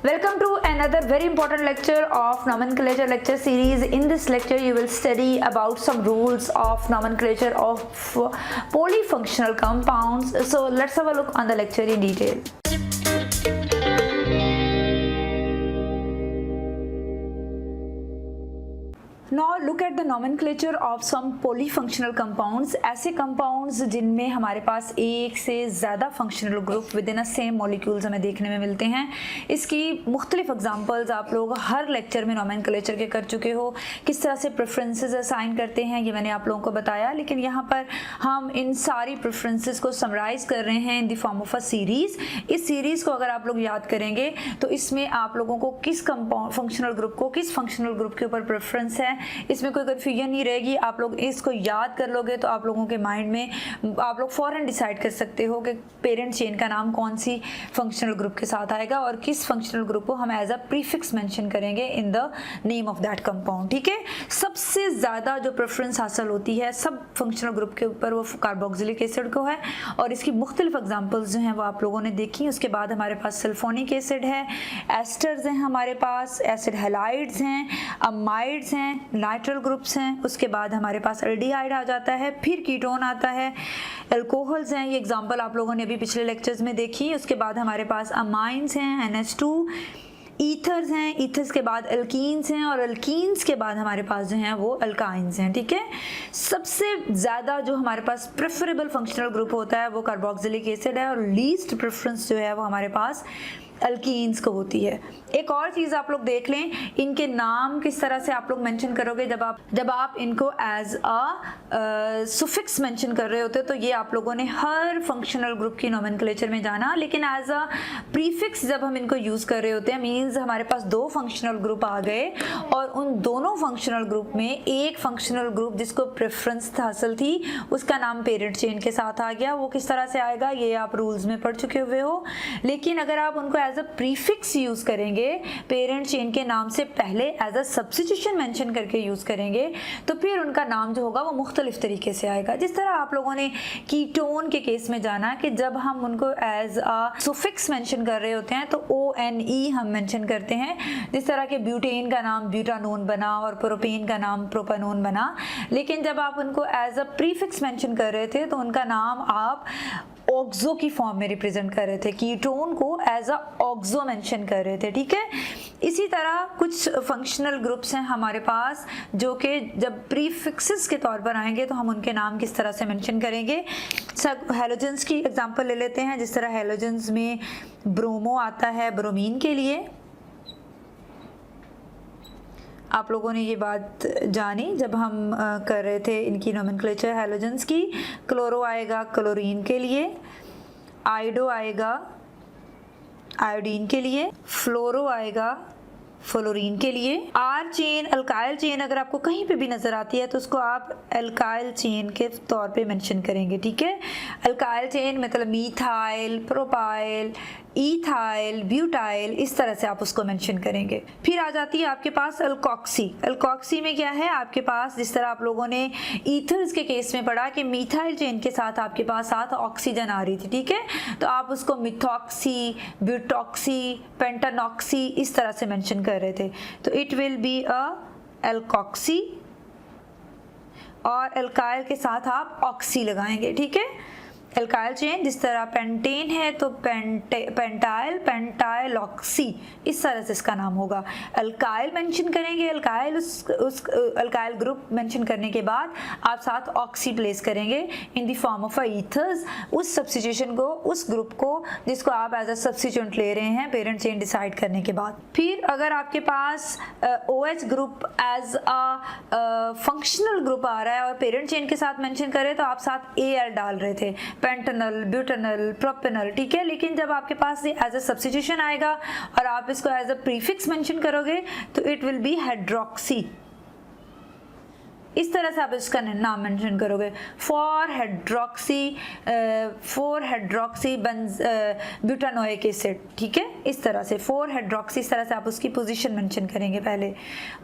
Welcome to another very important lecture of nomenclature lecture series. In this lecture you will study about some rules of nomenclature of polyfunctional compounds. So let's have a look on the lecture in detail. Now look at the nomenclature of some polyfunctional compounds. ऐसे compounds जिनमें हमारे पास एक से ज़्यादा functional group within a same molecules हमें देखने में मिलते हैं. इसकी मुख्तलिफ एग्जाम्पल्स आप लोग हर लेक्चर में nomenclature के कर चुके हो. किस तरह से प्रेफरेंसेस असाइन करते हैं ये मैंने आप लोगों को बताया, लेकिन यहाँ पर हम इन सारी प्रेफरेंसेस को समराइज कर रहे हैं in the form of a series. इस सीरीज को अगर आप लोग याद करेंगे तो इसमें आप लोगों को किस कंपाउंड फंक्शनल ग्रुप को किस फंक्शनल ग्रुप के ऊपर प्रेफरेंस है इसमें कोई कन्फ्यूजन नहीं रहेगी. आप लोग इसको याद कर लोगे तो आप लोगों के माइंड में आप लोग फौरन डिसाइड कर सकते हो कि पेरेंट चेन का नाम कौन सी फंक्शनल ग्रुप के साथ आएगा और किस फंक्शनल ग्रुप को हम एज अ प्रीफिक्स मेंशन करेंगे in the name of that compound. ठीक है, सबसे ज़्यादा जो प्रेफरेंस हासिल होती है सब फंक्शनल ग्रुप के ऊपर वो कार्बोक्सिलिक एसिड को है और इसकी मुख्तलिफ एग्जाम्पल्स जो हैं वो आप लोगों ने देखी. उसके बाद हमारे पास सल्फोनिक एसिड है, एस्टर्स हैं, हमारे पास एसिड हैलाइड्स हैं, अमाइड्स हैं, नाइट्रल ग्रुप्स हैं. उसके बाद हमारे पास एल्डिहाइड आ जाता है, फिर कीटोन आता है, अल्कोहल्स हैं, ये एग्जांपल आप लोगों ने अभी पिछले लेक्चर्स में देखी. उसके बाद हमारे पास अमाइंस हैं, NH2, ईथर्स हैं, ईथर्स के बाद अल्कीन्स हैं और अल्कीन्स के बाद हमारे पास जो हैं वो अल्काइंस हैं. ठीक है, सबसे ज़्यादा जो हमारे पास प्रेफरेबल फंक्शनल ग्रुप होता है वो कार्बोक्सिलिक एसिड है और लीस्ट प्रेफरेंस जो है वो हमारे पास अल्कीन्स को होती है. एक और चीज़ आप लोग देख लें, इनके नाम किस तरह से आप लोग मेंशन करोगे जब आप इनको एज अ सुफिक्स मेंशन कर रहे होते हो तो ये आप लोगों ने हर फंक्शनल ग्रुप की नोमेनक्लेचर में जाना, लेकिन एज अ प्रीफिक्स जब हम इनको यूज़ कर रहे होते हैं मीन्स हमारे पास दो फंक्शनल ग्रुप आ गए और उन दोनों फंक्शनल ग्रुप में एक फंक्शनल ग्रुप जिसको प्रेफरेंस हासिल थी उसका नाम पेरेंट चेन के साथ आ गया. वो किस तरह से आएगा ये आप रूल्स में पढ़ चुके हुए हो, लेकिन अगर आप उनको एज अ प्रीफिक्स यूज करेंगे पेरेंट चेन के नाम से पहले एज अ सब्स्टिट्यूशन मेंशन करके यूज करेंगे तो फिर उनका नाम जो होगा वो मुख्तलिफ तरीके से आएगा. जिस तरह आप लोगों ने कीटोन के केस में जाना कि जब हम उनको एज अ सुफिक्स मेंशन कर रहे होते हैं तो ONE हम मेंशन करते हैं. जिस तरह के ब्यूटेन का नाम ब्यूटानोन बना और प्रोपेन का नाम प्रोपेनोन बना, लेकिन जब आप उनको एज अ प्रीफिक्स मेंशन कर रहे थे तो उनका नाम आप ऑक्सो की फॉर्म में रिप्रेजेंट कर रहे थे, कीटोन को एज अ ऑक्सो मेंशन कर रहे थे. ठीक है, इसी तरह कुछ फंक्शनल ग्रुप्स हैं हमारे पास जो कि जब प्रीफिक्सेस के तौर पर आएंगे तो हम उनके नाम किस तरह से मेंशन करेंगे. सब हैलोजेंस की एग्जांपल ले लेते हैं. जिस तरह हैलोजेंस में ब्रोमो आता है ब्रोमीन के लिए, आप लोगों ने ये बात जानी जब हम कर रहे थे इनकी नोमेनक्लेचर हैलोजेंस की. क्लोरो आएगा क्लोरीन के लिए, आइडो आएगा आयोडीन के लिए, फ्लोरो आएगा फ्लोरीन के लिए. आर चेन अल्काइल चेन अगर आपको कहीं पे भी नजर आती है तो उसको आप अल्काइल चेन के तौर पे मेंशन करेंगे. ठीक है, अल्काइल चेन मतलब मीथाइल, प्रोपाइल, ईथाइल, ब्यूटाइल, इस तरह से आप उसको मेंशन करेंगे. फिर आ जाती है आपके पास अल्कोक्सी. अल्कोक्सी में क्या है आपके पास, जिस तरह आप लोगों ने ईथर्स के केस में पढ़ा कि मीथाइल चेन के साथ आपके पास साथ ऑक्सीजन आ रही थी. ठीक है, तो आप उसको मिथॉक्सी, ब्यूटॉक्सी, पेंटानॉक्सी इस तरह से मेंशन कर रहे थे. तो it will be a alkoxy और अल्काइल के साथ आप ऑक्सी लगाएंगे. ठीक है, एल्काइल चेन जिस तरह पेंटेन है तो पेंटाइल, पेंटाइलॉक्सी इस तरह से इसका नाम होगा. अल्काइल मेंशन करेंगे, अल्काइल उस अल्काइल ग्रुप मेंशन करने के बाद आप साथ ऑक्सी प्लेस करेंगे in the form of a ethers. उस सब्स्टिट्यूशन को उस ग्रुप को जिसको आप एज अ सब्स्टिट्यूएंट ले रहे हैं पेरेंट चेन डिसाइड करने के बाद. फिर अगर आपके पास OH group as a functional group आ रहा है और पेरेंट चेन के साथ मेंशन करें तो आप साथ AL डाल रहे थे, पेंटेनल, ब्यूटेनल, प्रोपेनल. ठीक है, लेकिन जब आपके पास ये एज अ सब्स्टिट्यूशन आएगा और आप इसको एज अ प्रीफिक्स मेंशन करोगे तो इट विल बी हाइड्रोक्सी. इस तरह से आप इसका नाम मेंशन करोगे। 4-हाइड्रोक्सी ब्यूटानोइक एसिड, ठीक है, इस तरह से 4-हाइड्रोक्सी, इस तरह से आप उसकी पोजीशन मेंशन करेंगे पहले।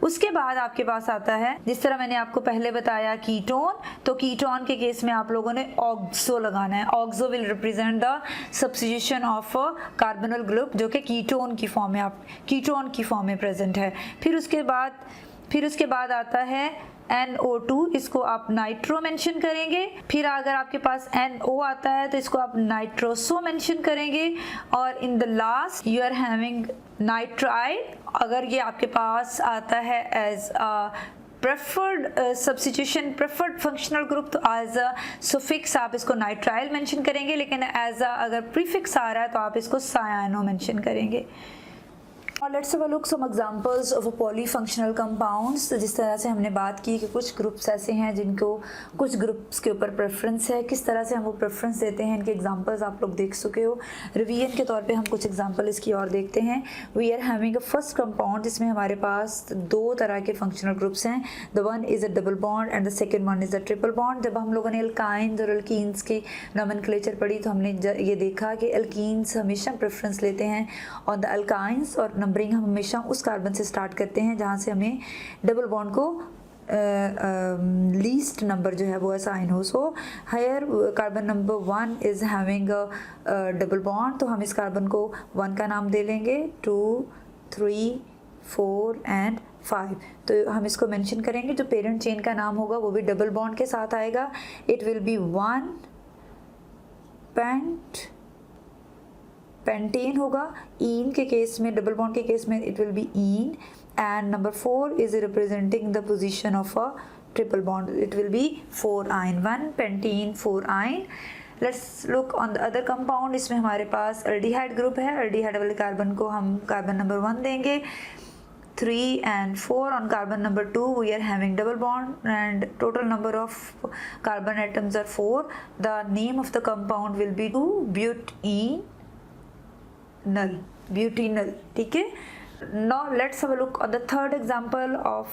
उसके बाद आपके पास आता है, जिस तरह मैंने आपको पहले बताया कीटोन, तो कीटोन के केस में आप लोगों ने ऑक्सो लगाना है। Oxo will represent the substitution of carbonyl group जो कि कीटोन की फॉर्म में प्रेजेंट है। फिर उसके बाद आता है NO2, इसको आप नाइट्रो मेंशन करेंगे। फिर अगर आपके पास NO आता है तो इसको आप नाइट्रोसो मेंशन करेंगे। और in the last you are having nitrile, अगर ये आपके पास आता है as a preferred substitution, preferred functional group, तो एज अ सुफिक्स आप इसको नाइट्राइल मेंशन करेंगे, लेकिन एज अ अगर प्रीफिक्स आ रहा है तो आप इसको सायानो मेंशन करेंगे। और let's have a look some examples of polyfunctional compounds. जिस तरह से हमने बात की कि कुछ ग्रुप्स ऐसे हैं जिनको कुछ ग्रुप्स के ऊपर प्रेफरेंस है, किस तरह से हम वो प्रेफरेंस देते हैं, इनके एग्जांपल्स आप लोग देख चुके हो। रिवीजन के तौर पे हम कुछ एग्जांपल इसकी और देखते हैं। We are having a first compound जिसमें हमारे पास दो तरह के फंक्शनल ग्रुप्स हैं। The one is a double bond and the second one is a triple bond. जब हम लोगों ने एल्काइंस और एल्कीन्स की नोमेनक्लेचर पढ़ी तो हमने ये देखा कि एल्कीन्स हमेशा प्रेफरेंस लेते हैं ऑन द एल्काइंस, और नंबरिंग हम हमेशा उस कार्बन से स्टार्ट करते हैं जहाँ से हमें डबल बॉन्ड को लीस्ट नंबर जो है वो असाइन हो। So higher carbon number 1 is having a double bond, तो हम इस कार्बन को 1 का नाम दे लेंगे, 2, 3, 4 एंड 5। तो हम इसको मेंशन करेंगे। जो पेरेंट चेन का नाम होगा वो भी डबल बॉन्ड के साथ आएगा। इट विल बी 1 पेंटेन होगा। ईन के केस में, डबल बॉन्ड के केस में it will be ene. And number 4 is representing the position of a triple bond, it will be 4-ine, 1 pentene 4-ine। Let's look on the other compound. इसमें हमारे पास aldehyde group है। Aldehyde वाले carbon को हम carbon number 1 देंगे। 3 and 4 on carbon number 2 we are having double bond and total number of carbon atoms are 4. The name of the compound will be 2-butenal, ठीक है। Now let's have a look on the third example of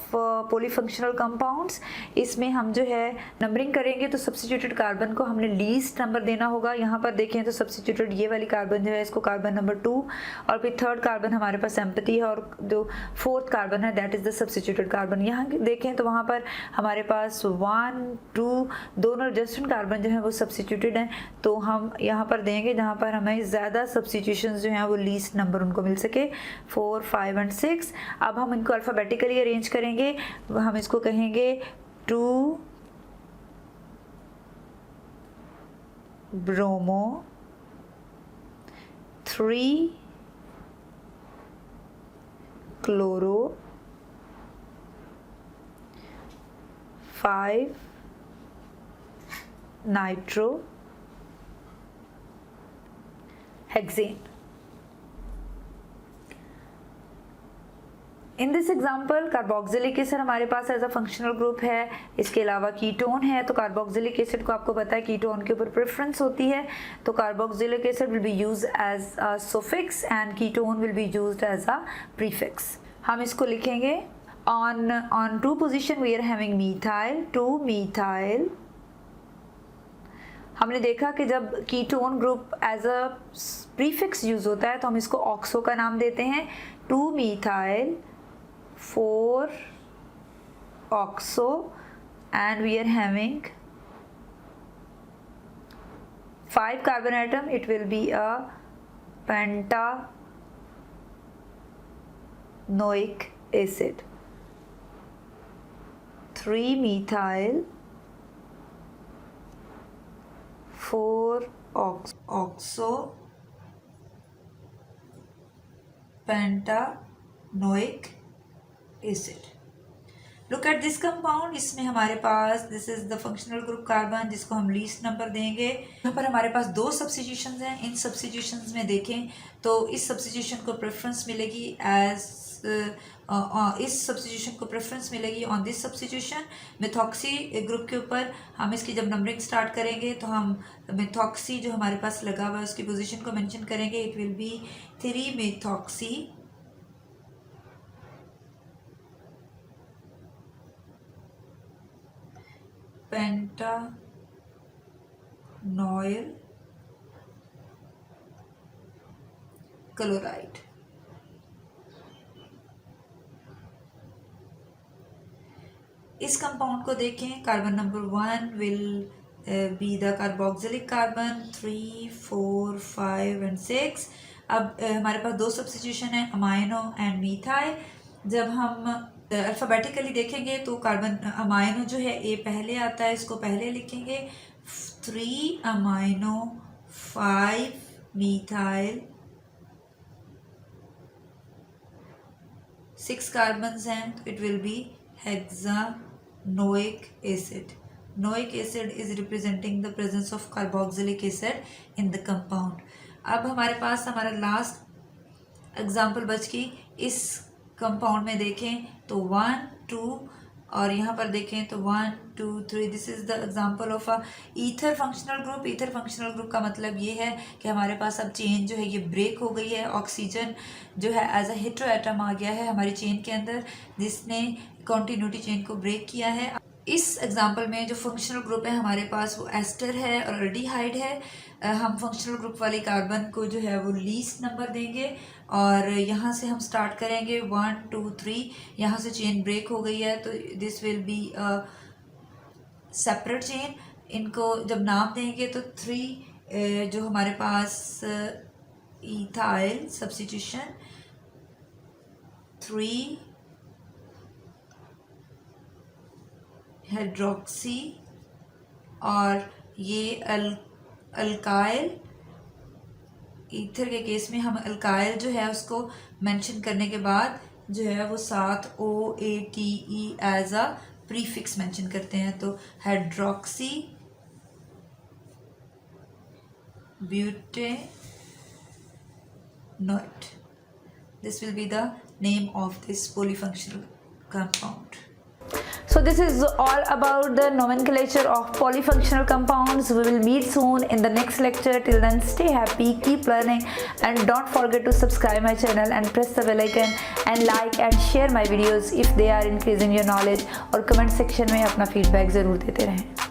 polyfunctional compounds. इसमें हम जो है numbering करेंगे तो substituted carbon को हमने लीस्ट नंबर देना होगा। यहाँ पर देखें तो सब्स्टिट्यूटेड ये वाली कार्बन जो है इसको कार्बन नंबर 2, और फिर थर्ड कार्बन हमारे पास एम्पैथी है, और जो फोर्थ कार्बन है that is the substituted carbon. यहाँ देखें तो वहाँ पर हमारे पास 1, 2 दोनों एडजस्टेंट कार्बन जो है वो सब्स्टिट्यूटेड हैं, तो हम यहाँ पर देंगे जहाँ पर हमें ज़्यादा सब्स्टिट्यूशंस जो हैं वो लीस्ट नंबर उनको मिल सके, 4, 5 एंड 6। अब हम इनको अल्फ़ाबेटिकली अरेंज करेंगे। हम इसको कहेंगे 2 bromo, 3 chloro, 5 nitro hexane. In this example carboxylic acid हमारे पास एज अ फंक्शनल ग्रुप है। इसके अलावा कीटोन है, तो कार्बोक्सिलिक एसिड को आपको पता है कीटोन के ऊपर प्रेफरेंस होती है, तो carboxylic acid will be used as a suffix and ketone will be used as a prefix. हम इसको लिखेंगे on 2 position we are having methyl, 2-methyl। हमने देखा कि जब ketone group as a prefix use होता है तो हम इसको ऑक्सो का नाम देते हैं। 2-methyl, 4-oxo and we are having 5 carbon atom, it will be a pentanoic acid। 3-methyl, 4-oxo pentanoic acid। Look at this compound. इसमें हमारे पास this is the functional group carbon जिसको हम लीस्ट नंबर देंगे। यहाँ पर हमारे पास 2 सब्स्टिट्यूशंस हैं। इन सब्स्टिट्यूशंस में देखें तो इस सब्स्टिट्यूशन को प्रेफरेंस मिलेगी इस सब्स्टिट्यूशन को प्रेफरेंस मिलेगी on this substitution. Methoxy group के ऊपर हम इसकी जब नंबरिंग स्टार्ट करेंगे तो हम मेथॉक्सी जो हमारे पास लगा हुआ है उसकी पोजीशन को मेंशन करेंगे। It will be 3-methoxy, 4 pentanoyl chloride. इस कंपाउंड को देखें, carbon number 1 will be the carboxylic carbon 3, 4, 5 and 6। अब हमारे पास दो सब्स्टिट्यूशन है, अमाइनो एंड मीथाइल। जब हम अल्फ़ाबेटिकली देखेंगे तो कार्बन अमाइनो जो है ए पहले आता है, इसको पहले लिखेंगे 3 अमाइनो 5 मीथाइल, 6 कार्बन्स हैं, तो it will B hexanoic acid. Noic acid is representing the presence of carboxylic acid in the compound. अब हमारे पास हमारा लास्ट एग्जाम्पल बच गई। इस कंपाउंड में देखें तो 1, 2 और यहाँ पर देखें तो 1, 2, 3। This is the example of a ether functional group. Ether functional group का मतलब ये है कि हमारे पास अब चेन जो है ये ब्रेक हो गई है, ऑक्सीजन जो है एज अ हेटेरो एटम आ गया है हमारी चेन के अंदर, जिसने कॉन्टिन्यूटी चेन को ब्रेक किया है। इस एग्जाम्पल में जो फंक्शनल ग्रुप है हमारे पास वो एस्टर है और एल्डिहाइड है। हम फंक्शनल ग्रुप वाले कार्बन को जो है वो लीस्ट नंबर देंगे और यहाँ से हम स्टार्ट करेंगे 1, 2, 3। यहाँ से चेन ब्रेक हो गई है तो this will B separate chain. इनको जब नाम देंगे तो 3 जो हमारे पास इथाइल सब्स्टिट्यूशन 3 हाइड्रोक्सी और ये अल्काइल। ईथर के केस में हम अल्काइल जो है उसको मेंशन करने के बाद जो है वो साथ OATE as a prefix mention करते हैं, तो hydroxy butanoate. This will be the name of this polyfunctional compound. So this is all about the nomenclature of polyfunctional compounds. We will meet soon in the next lecture. Till then, stay happy, keep learning, and don't forget to subscribe my channel and press the bell icon and like and share my videos if they are increasing your knowledge. और comment section में अपना feedback ज़रूर देते रहें।